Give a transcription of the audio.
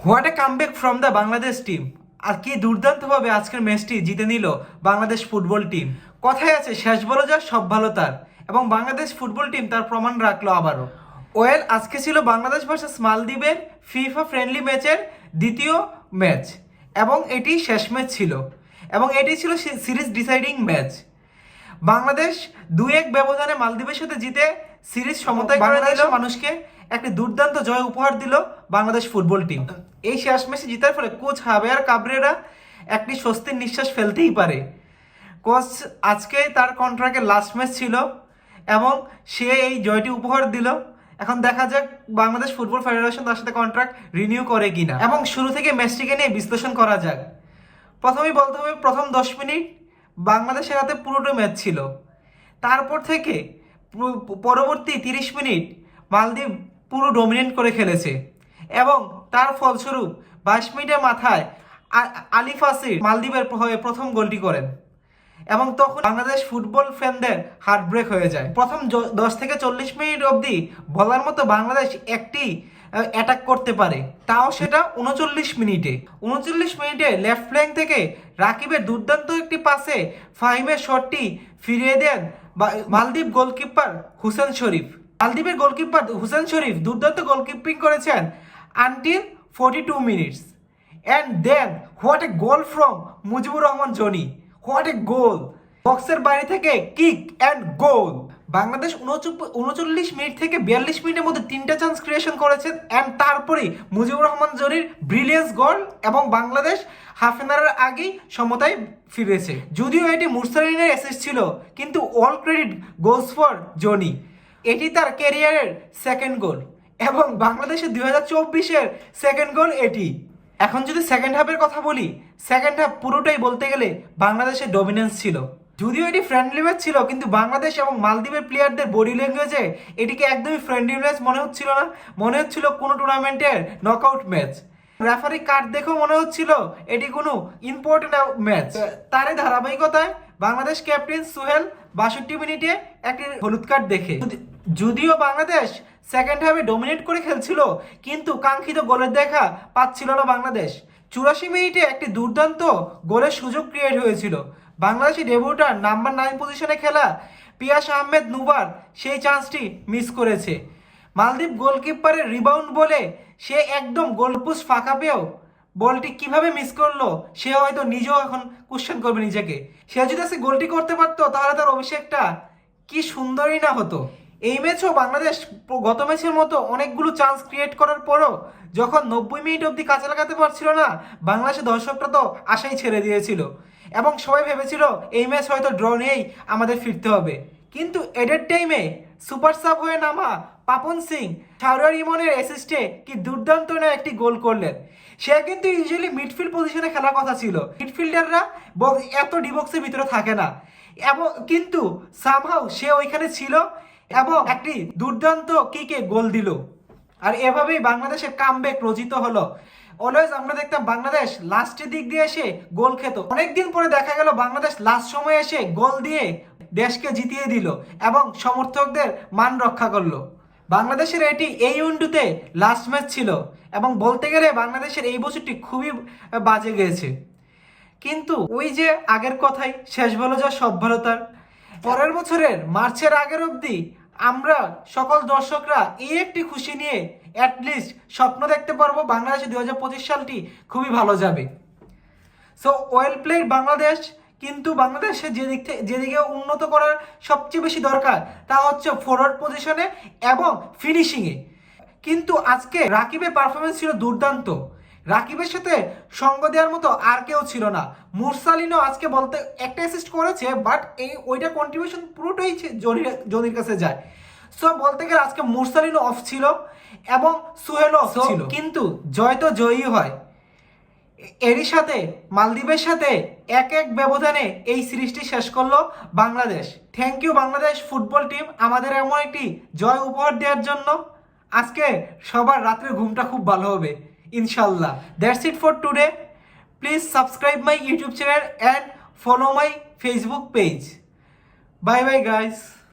What a comeback from the Bangladesh team. আর কি দুর্দান্তভাবে আজকের ম্যাচটি জিতে নিল বাংলাদেশ ফুটবল টিম। কথায় আছে শেষ বলো যা সব ভালো তার, এবং বাংলাদেশ ফুটবল টিম তার প্রমাণ রাখলো আবারও। ওয়েল, আজকে ছিল বাংলাদেশ ভার্সেস মালদ্বীপের ফিফা ফ্রেন্ডলি ম্যাচের দ্বিতীয় ম্যাচ, এবং এটি শেষ ম্যাচ ছিল, এবং এটি ছিল সিরিজ ডিসাইডিং ম্যাচ। বাংলাদেশ 2-1 ব্যবধানে মালদ্বীপের সাথে জিতে সিরিজ সমতায় করে দিল, মানুষকে একটি দুর্দান্ত জয় উপহার দিল বাংলাদেশ ফুটবল টিম। এই শেষ ম্যাচে জিতার ফলে কোচ হাবিয়ার কাবরেরা একটি স্বস্তির নিঃশ্বাস ফেলতেই পারে। কোচ আজকে তার কন্ট্রাক্টের লাস্ট ম্যাচ ছিল এবং সে এই জয়টি উপহার দিল। এখন দেখা যাক বাংলাদেশ ফুটবল ফেডারেশন তার সাথে কন্ট্রাক্ট রিনিউ করে কিনা, এবং শুরু থেকে ম্যাচটিকে নিয়ে বিশ্লেষণ করা যাক। প্রথমেই বলতে হবে, প্রথম 10 মিনিট বাংলাদেশের হাতে পুরোটা ম্যাচ ছিল। তারপর থেকে পরবর্তী 30 মিনিট মালদ্বীপ পুরো ডমিনেট করে খেলেছে, এবং তার ফলস্বরূপ 22 মিনিটের মাথায় আলী ফাসির মালদ্বীপের হয়ে প্রথম গোলটি করেন, এবং তখন বাংলাদেশ ফুটবল ফ্যানদের হার্ট ব্রেক হয়ে যায়। প্রথম 10 থেকে 40 মিনিট অবধি বলার মতো বাংলাদেশ একটি অ্যাটাক করতে পারে, তাও সেটা 39 মিনিটে। 39 মিনিটে লেফট ফ্ল্যাঙ্ক থেকে রাকিবের দুর্দান্ত একটি পাসে ফাহিমের শটটি ফিরিয়ে দেন মালদ্বীপ গোলকিপার হুসেন শরীফ। মালদ্বীপের গোলকিপার হুসেন শরীফ দুর্দান্ত গোলকিপিং করেছেন until 42 minutes, and then what a goal from Mujibur Rahman Jony. What a goal! বক্সের বাইরে থেকে kick and goal. Bangladesh 39 minute থেকে 42 মিনিটের মধ্যে 3টা চান্স ক্রিয়েশন করেছেন, অ্যান্ড তারপরেই মুজিবুর রহমান জনির ব্রিলিয়েন্স গোল, এবং বাংলাদেশ হাফ অ্যান আওয়ারের আগেই সমতায় ফিরেছে। যদিও এটি মুরসালিনের অ্যাসিস্ট ছিল, কিন্তু all credit goals for Johnny. এটি তার ক্যারিয়ারের সেকেন্ড গোল, এবং বাংলাদেশের 2024-এর সেকেন্ড গোল এটি। এখন যদি সেকেন্ড হাফের কথা বলি, সেকেন্ড হাফ পুরোটাই বলতে গেলে বাংলাদেশের ডমিনেন্স ছিল। যদিও এটি ফ্রেন্ডলি ম্যাচ ছিল, কিন্তু বাংলাদেশ এবং মালদ্বীপের প্লেয়ারদের বডি ল্যাঙ্গুয়েজে এটিকে একদমই ফ্রেন্ডলি ম্যাচ মনে হচ্ছিল না, মনে হচ্ছিল কোনো টুর্নামেন্টের নকআউট ম্যাচ। রেফারি কার্ড দেখেও মনে হচ্ছিল এটি কোনো ইম্পর্টেন্ট ম্যাচ। তারই ধারাবাহিকতায় বাংলাদেশ ক্যাপ্টেন সোহেল 62 মিনিটে একটি হলুদ কার্ড দেখে। যদিও বাংলাদেশ সেকেন্ড হাফে ডমিনেট করে খেলছিল, কিন্তু কাঙ্ক্ষিত গোলের দেখা পাচ্ছিল না বাংলাদেশ। 84 মিনিটে একটি দুর্দান্ত গোলের সুযোগ ক্রিয়েট হয়েছিল। বাংলাদেশি ডেবিউটার নাম্বার 9 পজিশনে খেলা পিয়াস আহমেদ নুবার সেই চান্সটি মিস করেছে। মালদ্বীপ গোলকিপারের রিবাউন্ড বলে সে একদম গোলপোস্ট ফাঁকা পেয়েও বলটি কিভাবে মিস করলো সে হয়তো নিজেও এখন কোশ্চেন করবে নিজেকে। সে যদি আজকে গোলটি করতে পারতো তাহলে তার অভিষেকটা কি সুন্দরই না হতো। এই ম্যাচও বাংলাদেশ গত ম্যাচের মতো অনেকগুলো চান্স ক্রিয়েট করার পরও যখন 90 মিনিট অবধি কাজে লাগাতে পারছিল না, বাংলাদেশের দর্শকরা তো আশাই ছেড়ে দিয়েছিল, এবং সবাই ভেবেছিল এই ম্যাচ হয়তো ড্র নিয়েই আমাদের ফিরতে হবে। কিন্তু এডের টাইমে সুপার সাব হয়ে নামা পাপন সিং শাহরিয়ার ইমনের অ্যাসিস্টে কি দুর্দান্ত না একটি গোল করলেন। সে কিন্তু ইউজুয়ালি মিডফিল্ড পজিশনে খেলার কথা ছিল, মিডফিল্ডাররা এত ডিবক্সের ভিতরে থাকে না, এবং কিন্তু সামহাউ সে ওইখানে ছিল এবং একটি দুর্দান্ত কিকে গোল দিল। আর এভাবেই বাংলাদেশের কামব্যাক রচিত হলো। অলওয়েজ আমরা দেখতাম বাংলাদেশ লাস্টের দিক দিয়ে এসে গোল খেত, অনেকদিন পরে দেখা গেল বাংলাদেশ লাস্ট সময় এসে গোল দিয়ে দেশকে জিতিয়ে দিল এবং সমর্থকদের মান রক্ষা করলো। বাংলাদেশের এটি এই উইন্ডোতে লাস্ট ম্যাচ ছিল, এবং বলতে গেলে বাংলাদেশের এই বছরটি খুবই বাজে গিয়েছে। কিন্তু ওই যে আগের কথাই, শেষ ভালো যা সব ভালো তার। পরের বছরের মার্চের আগের অবধি আমরা সকল দর্শকরা এই একটি খুশি নিয়ে অ্যাটলিস্ট স্বপ্ন দেখতে পারবো বাংলাদেশে 2025 সালটি খুবই ভালো যাবে। So well played Bangladesh. কিন্তু বাংলাদেশের যেদিকে উন্নত করার সবচেয়ে বেশি দরকার তা হচ্ছে ফরওয়ার্ড পজিশনে এবং ফিনিশিংয়ে। কিন্তু আজকে রাকিবের পারফরমেন্স ছিল দুর্দান্ত। রাকিবের সাথে সঙ্গ দেওয়ার মতো আর কেউ ছিল না। মুরসালিনও আজকে বলতে একটা অ্যাসিস্ট করেছে, বাট ওইটা কন্ট্রিবিউশন পুরোটাই জনির কাছে যায়। সো বলতে গেলে আজকে মুরসালিনও অফ ছিল এবং সোহেলও অফ ছিল, কিন্তু জয় তো জয়ই হয়। এরই সাথে মালদ্বীপের সাথে 1-1 ব্যবধানে এই সিরিজটি শেষ করলো Bangladesh. Thank you Bangladesh football team আমাদের এমন একটি জয় উপহার দেওয়ার জন্য। আজকে সবার রাত্রের ঘুমটা খুব ভালো হবে ইনশাল্লাহ। That's it for today. Please subscribe my YouTube channel and follow my Facebook page. Bye bye guys.